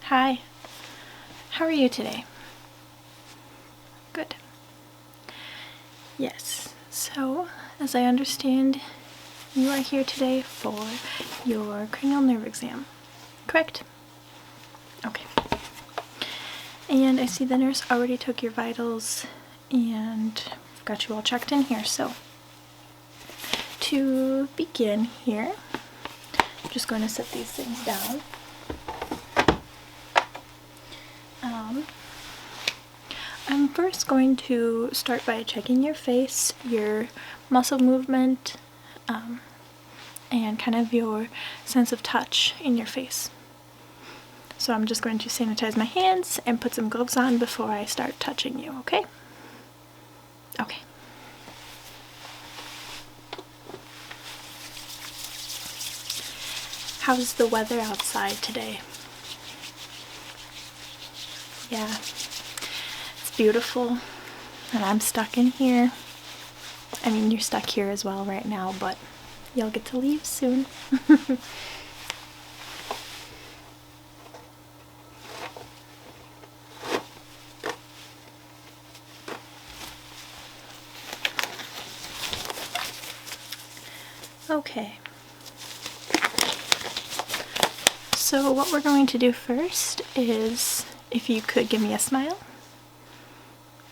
Hi. How are you today? Good. Yes. So, as I understand, you are here today for your cranial nerve exam, correct? Okay. And I see the nurse already took your vitals and got you all checked in here. So, to begin here, I'm just going to set these things down. I'm first going to start by checking your face, your muscle movement, and kind of your sense of touch in your face. So I'm just going to sanitize my hands and put some gloves on before I start touching you, okay? Okay. How's the weather outside today? Yeah, it's beautiful, and I'm stuck in here. I mean, you're stuck here as well right now, but you'll get to leave soon. Okay. So what we're going to do first is, if you could give me a smile,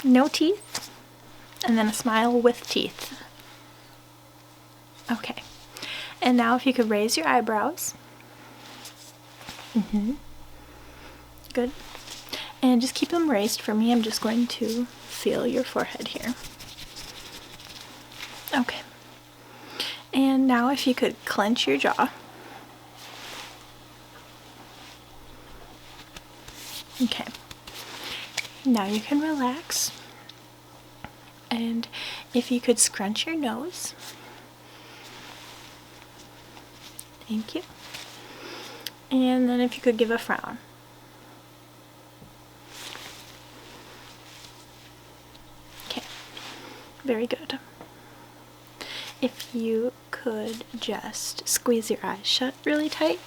no teeth, and then a smile with teeth. Okay. And now if you could raise your eyebrows. Good. And just keep them raised for me. I'm just going to feel your forehead here. Okay. And now if you could clench your jaw. Okay. Now you can relax. And if you could scrunch your nose. Thank you. And then if you could give a frown. Okay. Very good. If you could just squeeze your eyes shut really tight.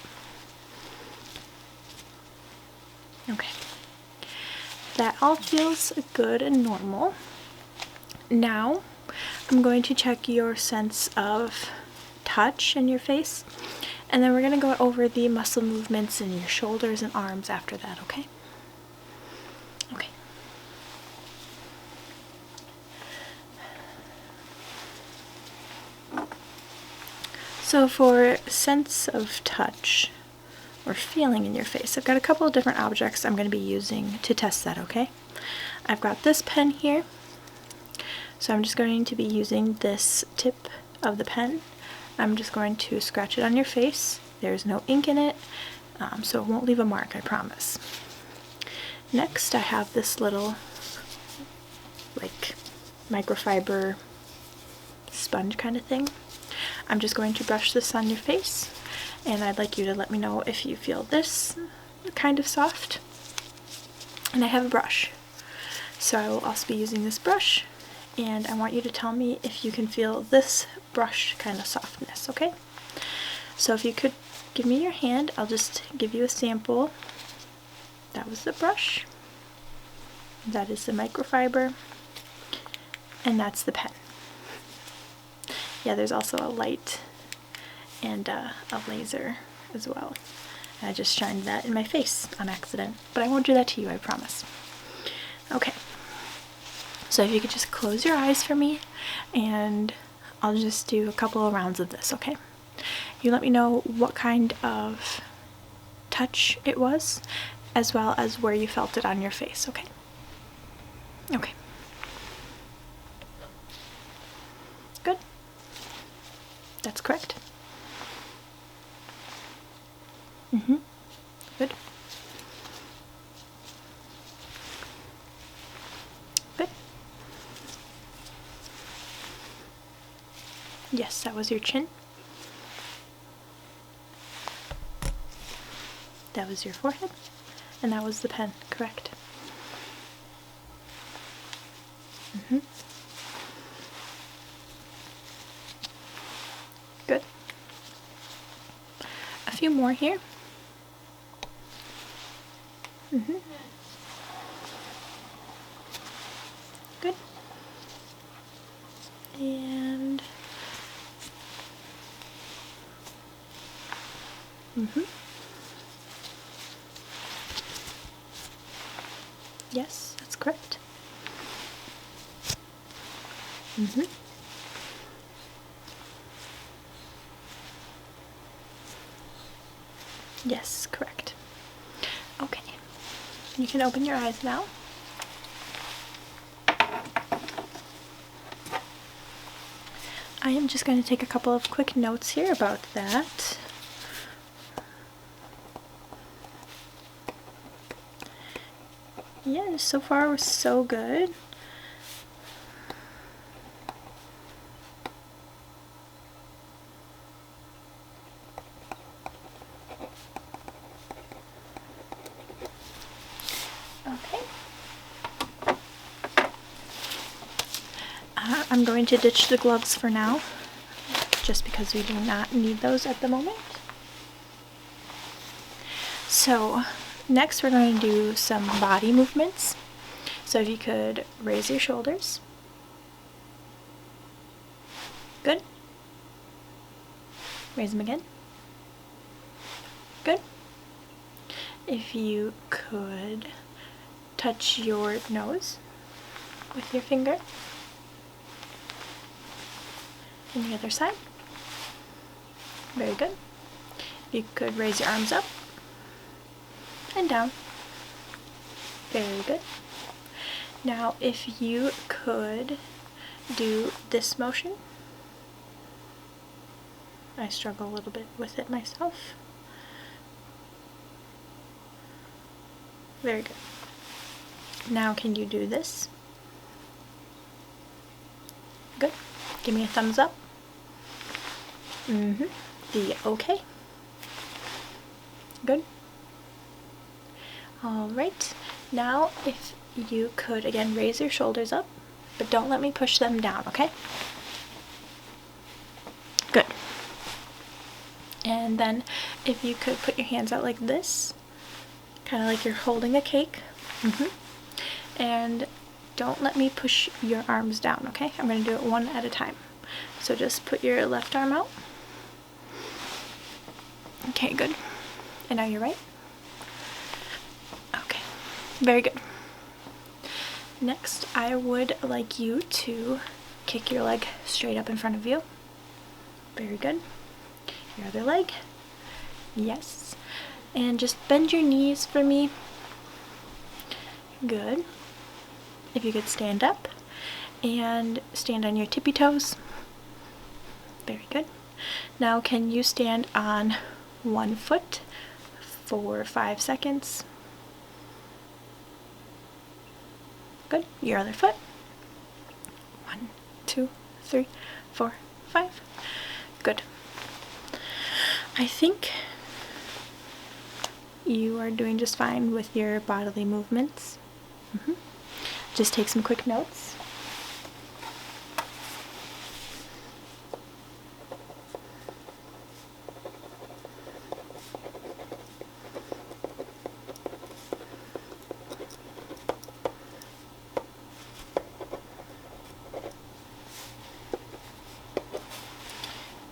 Okay. That all feels good and normal. Now, I'm going to check your sense of touch in your face, and then we're going to go over the muscle movements in your shoulders and arms after that, okay? Okay. So for sense of touch or feeling in your face, I've got a couple of different objects I'm going to be using to test that, okay? I've got this pen here, so I'm just going to be using this tip of the pen. I'm just going to scratch it on your face. There's no ink in it, so it won't leave a mark, I promise. Next, I have this little, like, microfiber sponge kind of thing. I'm just going to brush this on your face, and I'd like you to let me know if you feel this kind of soft. And I have a brush, so I will also be using this brush, and I want you to tell me if you can feel this brush kind of softness, okay? So if you could give me your hand, I'll just give you a sample. That was the brush, that is the microfiber, and that's the pen. Yeah, there's also a light and a laser as well. I just shined that in my face on accident, but I won't do that to you, I promise. Okay, so if you could just close your eyes for me, and I'll just do a couple of rounds of this, okay? You let me know what kind of touch it was, as well as where you felt it on your face, okay? Okay. Good. That's correct. Good. Good. Yes, that was your chin. That was your forehead. And that was the pen, correct? Good. A few more here. Mm-hmm. Good. And mm-hmm. Yes, that's correct. Mm-hmm. Yes, correct. Okay. You can open your eyes now. I am just going to take a couple of quick notes here about that. Yeah, so far we're so good. Okay. I'm going to ditch the gloves for now, just because we do not need those at the moment. So next we're going to do some body movements. So if you could raise your shoulders. Good. Raise them again. Good. If you could touch your nose with your finger. And the other side. Very good. You could raise your arms up and down. Very good. Now if you could do this motion. I struggle a little bit with it myself. Very good. Now can you do this? Good. Give me a thumbs up. Mm-hmm. The okay. Good. Alright. Now if you could again raise your shoulders up, but don't let me push them down, okay? Good. And then if you could put your hands out like this, kind of like you're holding a cake. Mm-hmm. And don't let me push your arms down, okay? I'm going to do it one at a time. So just put your left arm out. Okay, good. And now your right. Okay, very good. Next, I would like you to kick your leg straight up in front of you. Very good. Your other leg. Yes. And just bend your knees for me. Good. If you could stand up and stand on your tippy toes. Very good. Now can you stand on one foot for 5 seconds? Good. Your other foot. 1, 2, 3, 4, 5. Good. I think you are doing just fine with your bodily movements. Mm-hmm. Just take some quick notes.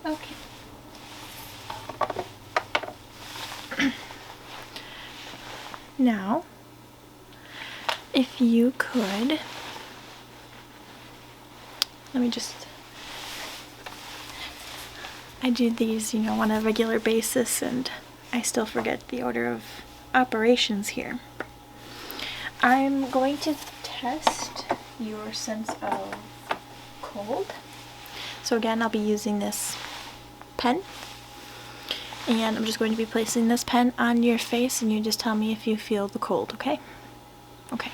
Okay. Now, if you could, I do these, on a regular basis, and I still forget the order of operations here. I'm going to test your sense of cold. So again, I'll be using this pen, and I'm just going to be placing this pen on your face, and you just tell me if you feel the cold, okay? Okay.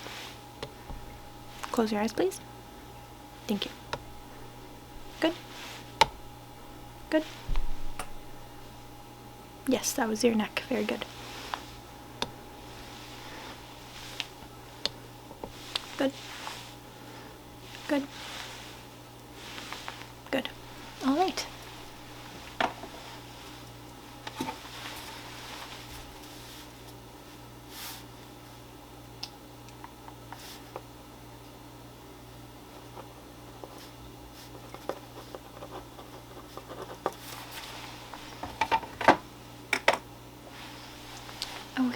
Close your eyes, please. Thank you. Good. Good. Yes, that was your neck. Very good. Good. Good. Good. All right.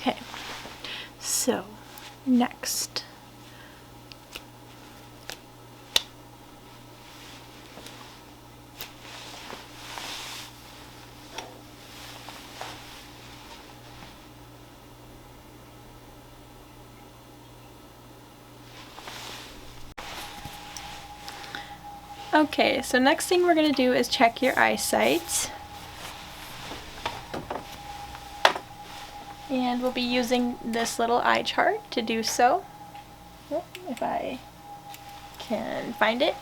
Okay, so next. Okay, so next thing we're going to do is check your eyesight. And we'll be using this little eye chart to do so. Oh, if I can find it.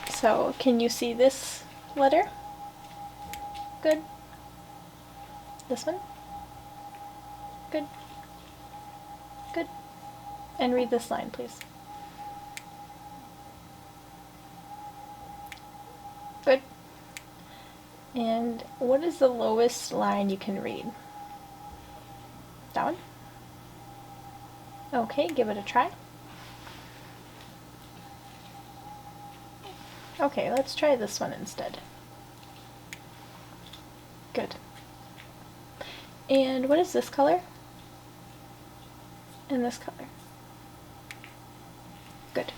So, can you see this letter? Good. This one? Good. Good. And read this line, please. Good. And what is the lowest line you can read? That one? Okay, give it a try. Okay, let's try this one instead. Good. And what is this color? And this color? Good.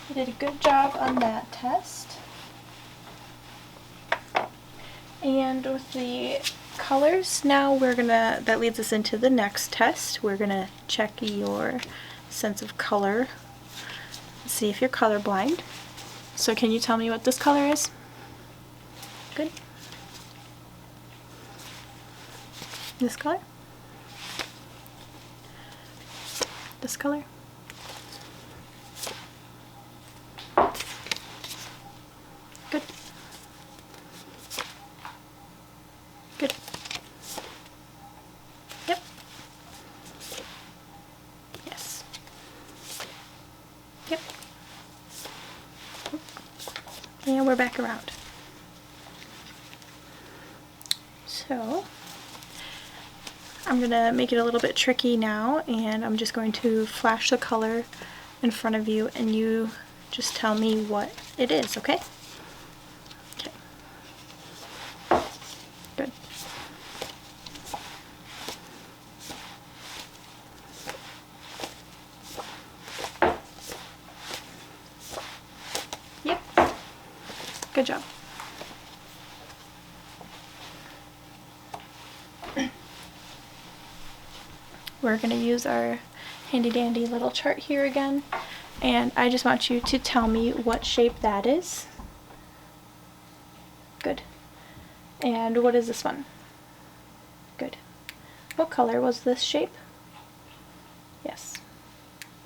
You did a good job on that test. And with the colors, now that leads us into the next test. We're gonna check your sense of color, see if you're colorblind. So can you tell me what this color is? Good. This color? This color? Good. Good. Yep. Yes. Yep. And we're back around. So, I'm going to make it a little bit tricky now, and I'm just going to flash the color in front of you, and you just tell me what it is, okay? Okay. Good. Yep. Good job. We're going to use our handy dandy little chart here again, and I just want you to tell me what shape that is. Good. And what is this one? Good. What color was this shape? Yes.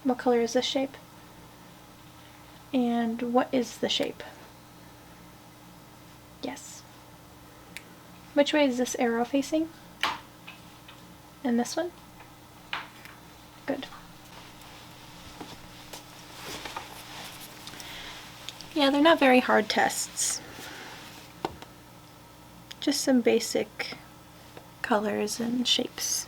What color is this shape? And what is the shape? Yes. Which way is this arrow facing? And this one? Good. Yeah, they're not very hard tests. Just some basic colors and shapes.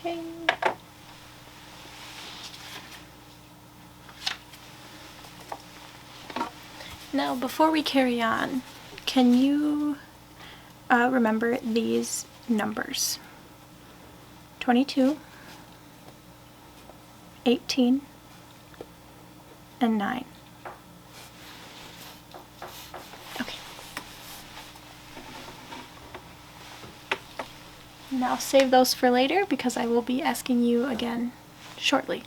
Okay. Now, before we carry on, can you remember these numbers? 22, 18, and 9. Okay. Now save those for later because I will be asking you again shortly.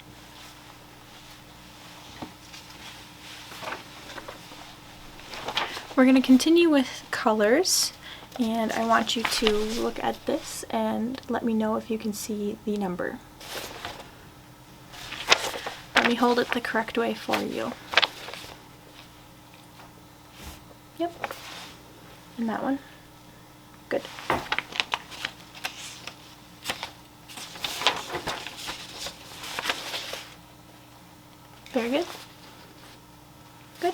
We're going to continue with colors, and I want you to look at this and let me know if you can see the number. Let me hold it the correct way for you. Yep. And that one. Good. Very good. Good.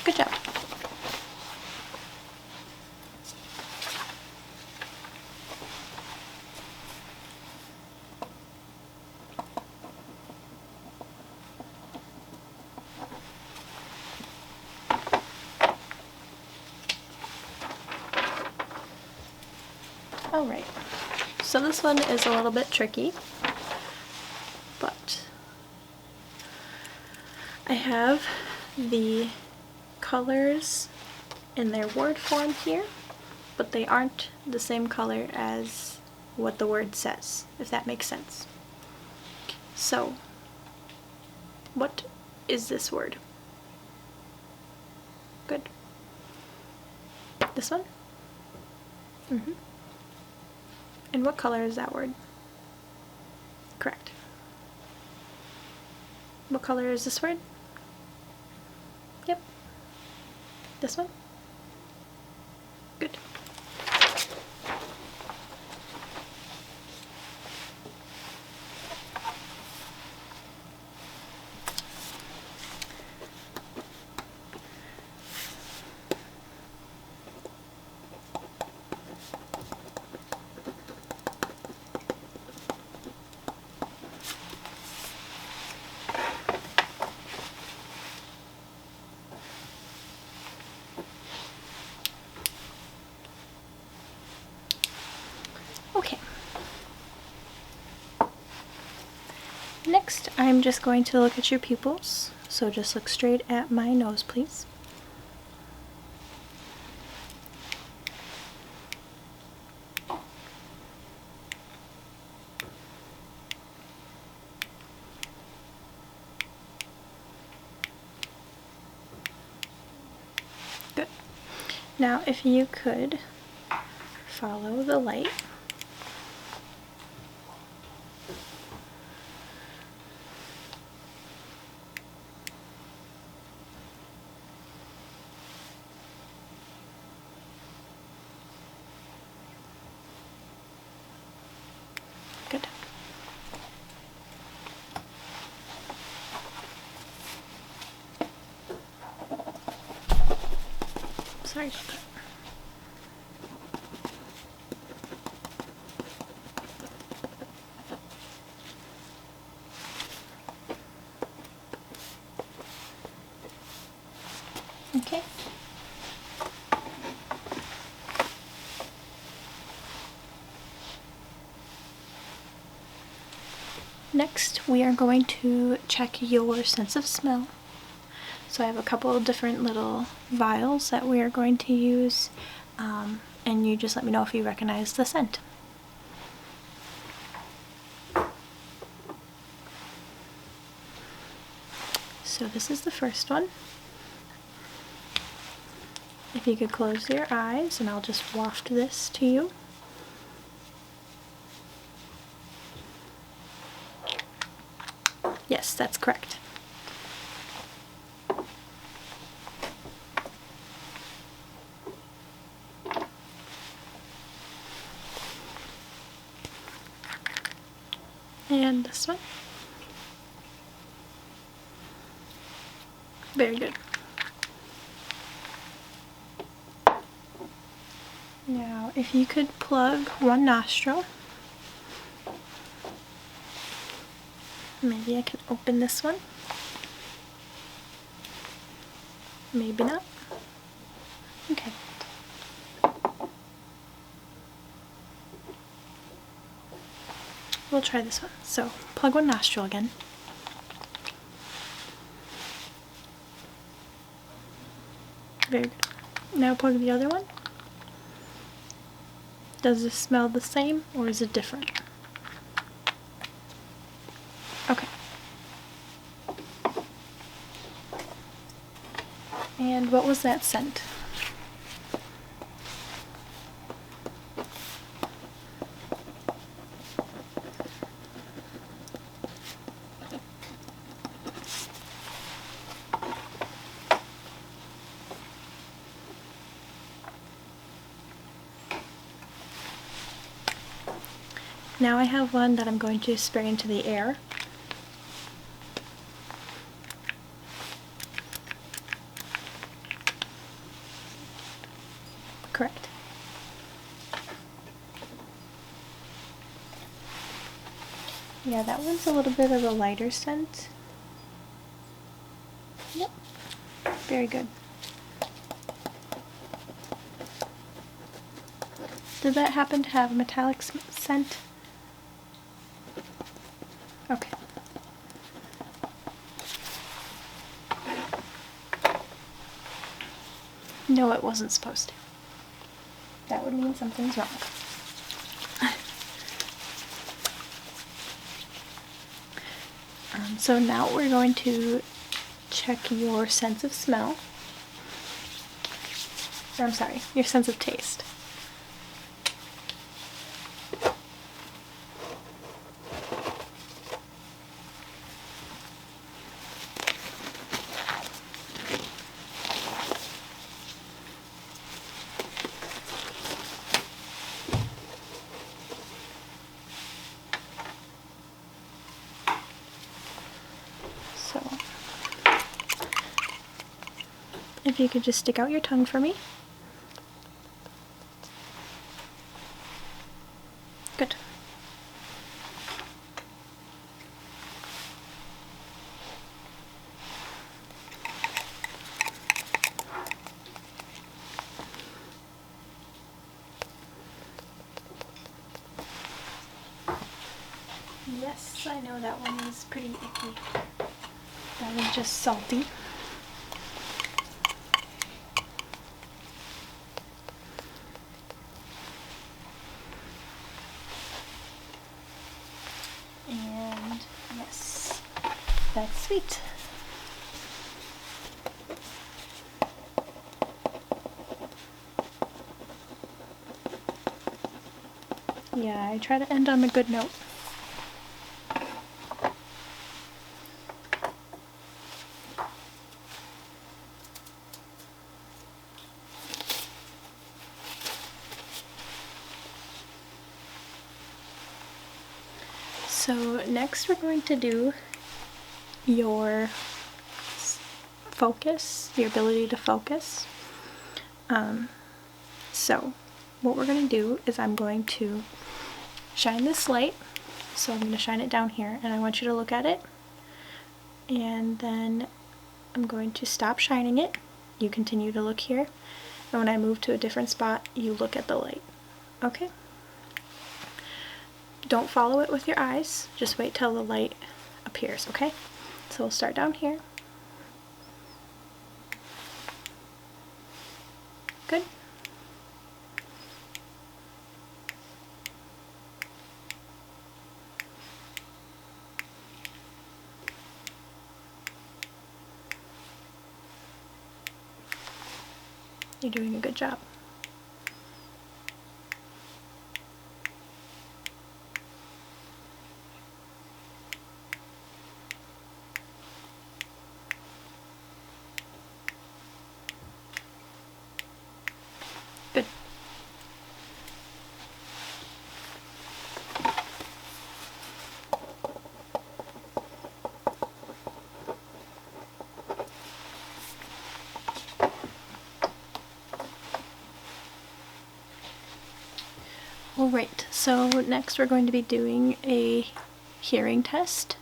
Good job. Alright, so this one is a little bit tricky, but I have the colors in their word form here, but they aren't the same color as what the word says, if that makes sense. So, what is this word? Good. This one? Mm-hmm. And what color is that word? Correct. What color is this word? Yep. This one? Good. Okay. Next, I'm just going to look at your pupils. So just look straight at my nose, please. Good. Now, if you could follow the light. Good. Sorry about that. Okay. Next, we are going to check your sense of smell. So I have a couple of different little vials that we are going to use, and you just let me know if you recognize the scent. So this is the first one. If you could close your eyes, and I'll just waft this to you. Yes, that's correct. And this one. Very good. Now, if you could plug one nostril. Maybe I can open this one. Maybe not. Okay. We'll try this one. So, plug one nostril again. Very good. Now plug the other one. Does this smell the same or is it different? Okay. And what was that scent? Now I have one that I'm going to spray into the air. Correct. Yeah, that one's a little bit of a lighter scent. Yep. Very good. Did that happen to have a metallic scent? Okay. No, it wasn't supposed to. That would mean something's wrong. So now we're going to check your sense of smell. Or, I'm sorry, your sense of taste. So, if you could just stick out your tongue for me. Good. Yes, I know that one is pretty icky. That was just salty. And yes, that's sweet. Yeah, I try to end on a good note. So next we're going to do your focus, your ability to focus. So what we're going to do is I'm going to shine this light. So I'm going to shine it down here and I want you to look at it. And then I'm going to stop shining it. You continue to look here. And when I move to a different spot, you look at the light. Okay? Don't follow it with your eyes, just wait till the light appears, okay? So we'll start down here. Good. You're doing a good job. Good. Alright, so next we're going to be doing a hearing test,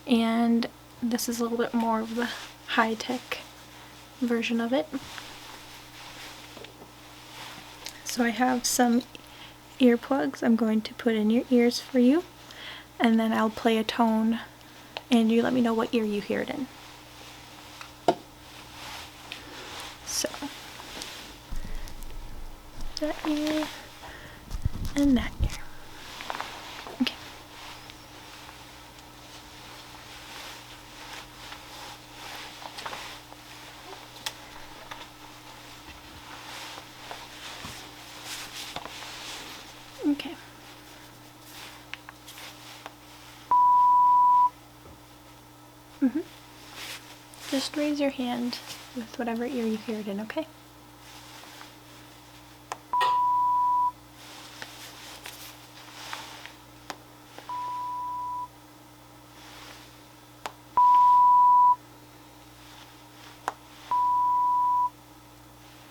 and this is a little bit more of the high-tech version of it. So I have some earplugs I'm going to put in your ears for you, and then I'll play a tone and you let me know what ear you hear it in. So, that ear and that ear. Okay. Okay. Just raise your hand with whatever ear you hear it in, okay?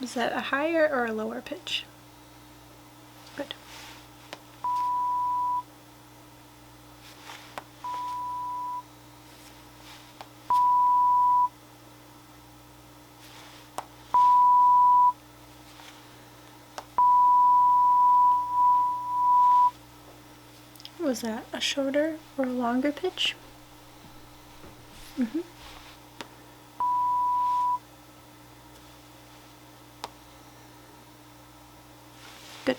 Is that a higher or a lower pitch? Good. Was that a shorter or a longer pitch? Mm-hmm. Good.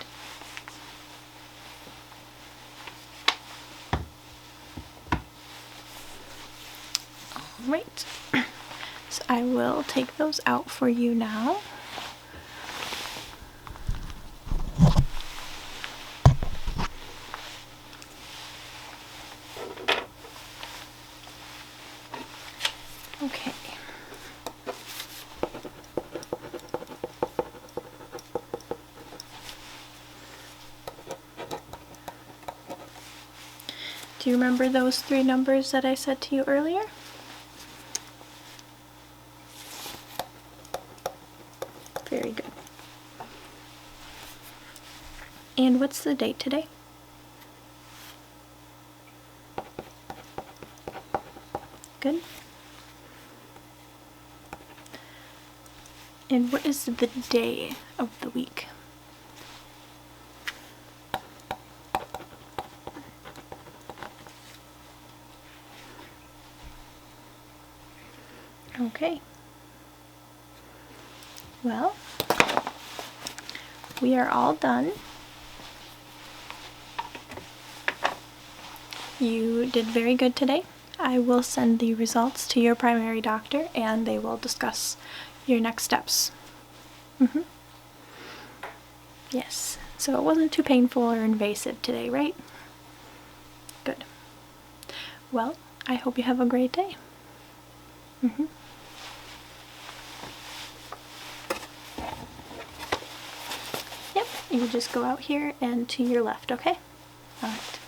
All right. So I will take those out for you now. Okay. Do you remember those 3 numbers that I said to you earlier? Very good. And what's the date today? Good. And what is the day of the week? Okay. Well, we are all done. You did very good today. I will send the results to your primary doctor and they will discuss your next steps. Yes, so it wasn't too painful or invasive today, right? Good. Well, I hope you have a great day. Yep, you just go out here and to your left, okay? Alright.